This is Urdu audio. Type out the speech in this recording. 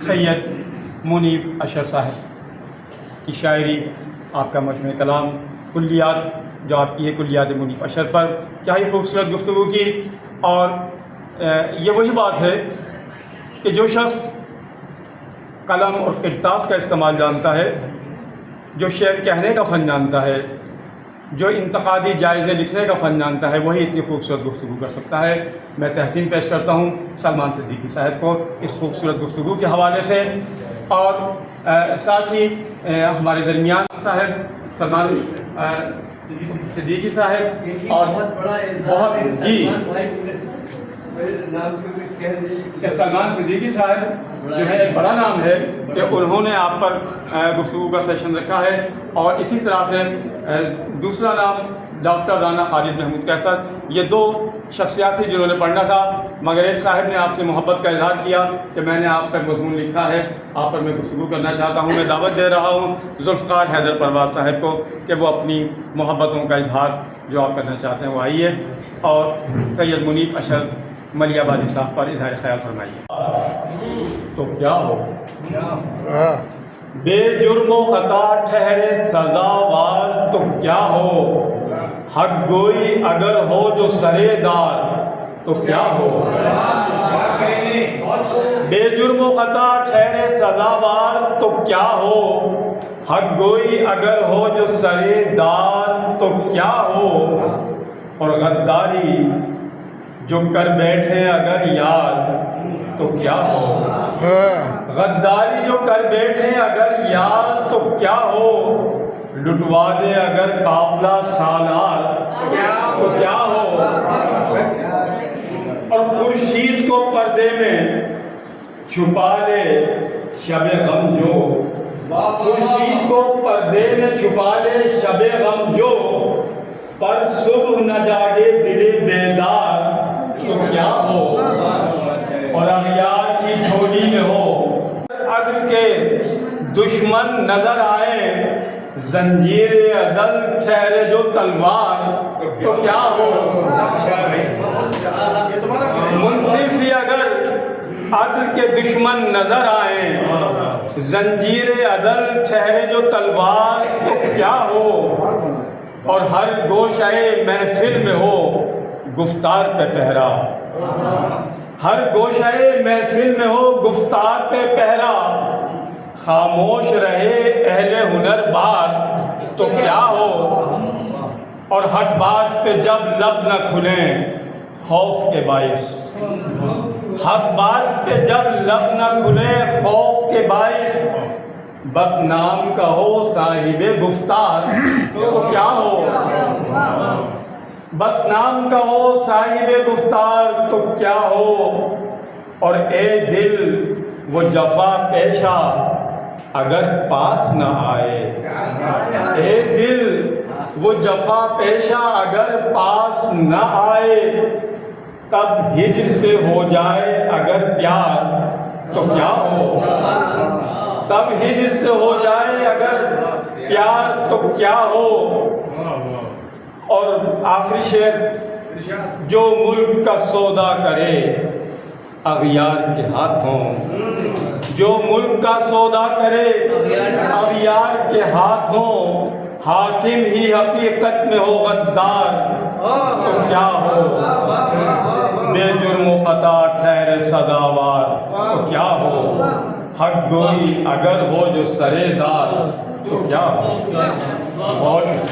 سید منیف اشر صاحب کی شاعری، آپ کا مجموعہ کلام کلیات، جو آپ کی ہے کلیات منیف اشر پر، کیا ہی خوبصورت گفتگو کی۔ اور یہ وہی بات ہے کہ جو شخص قلم اور کرتاس کا استعمال جانتا ہے، جو شعر کہنے کا فن جانتا ہے، جو انتقادی جائزے لکھنے کا فن جانتا ہے، وہی اتنی خوبصورت گفتگو کر سکتا ہے۔ میں تحسین پیش کرتا ہوں سلمان صدیقی صاحب کو اس خوبصورت گفتگو کے حوالے سے، اور ساتھ ہی ہمارے درمیان صاحب سلمان صدیقی صاحب، اور بہت جی سلمان صدیقی صاحب جو ہے ایک بڑا نام ہے کہ انہوں نے آپ پر گفتگو کا سیشن رکھا ہے، اور اسی طرح سے دوسرا نام ڈاکٹر رانا خالد محمود قیصر۔ یہ دو شخصیات تھیں جنہوں نے پڑھنا تھا، مگر ایک صاحب نے آپ سے محبت کا اظہار کیا کہ میں نے آپ پر مضمون لکھا ہے، آپ پر میں گفتگو کرنا چاہتا ہوں۔ میں دعوت دے رہا ہوں ذوالفقار حیدر پروار صاحب کو کہ وہ اپنی محبتوں کا اظہار جو آپ کرنا چاہتے ہیں وہ آئیے، اور سید منیف اشر ملیح آبادی صاحب پر اظہار خیال فرمائیے۔ تو کیا ہو بے جرم و خطا ٹھہرے سزاوار، تو کیا ہو حق گوئی اگر ہو جو سرے دار، تو کیا ہو بے جرم و خطا ٹھہرے سزاوار، تو کیا ہو حق گوئی اگر ہو جو سرے دار، تو کیا ہو اور غداری جو کر بیٹھے اگر یار، تو کیا ہو غداری جو کر بیٹھے اگر یار، تو کیا ہو لٹوا دے اگر قافلہ سالار، تو کیا ہو اور خورشید کو پردے میں چھپا لے شب غم جو، خورشید کو پردے میں چھپا لے شب غم جو، پر صبح نہ جاگے دل بیدار، تو کیا ہو اور اغیار کی جھولی میں ہو عدل کے دشمن نظر آئے، زنجیر عدل ٹھہرے جو تلوار، تو کیا ہو منصفی اگر عدل کے دشمن نظر آئے، زنجیر عدل ٹھہرے جو تلوار، تو کیا ہو اور ہر گوشہ محفل میں ہو گفتار پہ پہرا، ہر گوشہ محفل میں ہو گفتار پہ پہرا، خاموش رہے اہل ہنر بات، تو کیا ہو اور حق بات پہ جب لب نہ کھلیں خوف کے باعث، حق بات پہ جب لب نہ کھلیں خوف کے باعث، بس نام کا ہو صاحب گفتار، تو کیا ہو بس نام کا ہو صاحب گفتار، تو کیا ہو اور اے دل وہ جفا پیشہ اگر پاس نہ آئے، اے دل وہ جفا پیشہ اگر پاس نہ آئے، تب ہجر سے ہو جائے اگر پیار، تو کیا ہو تب ہجر سے ہو جائے اگر پیار، تو کیا ہو اور آخری شعر جو ملک کا سودا کرے اغیار کے ہاتھوں، جو ملک کا سودا کرے اغیار کے ہاتھوں، حاکم ہی حقیقت میں ہو غدار، تو کیا ہو بے جرم و خطا ٹھہرے سزاوار، تو کیا ہو حق گوئی اگر ہو جو سرے دار، تو کیا ہو۔ بہت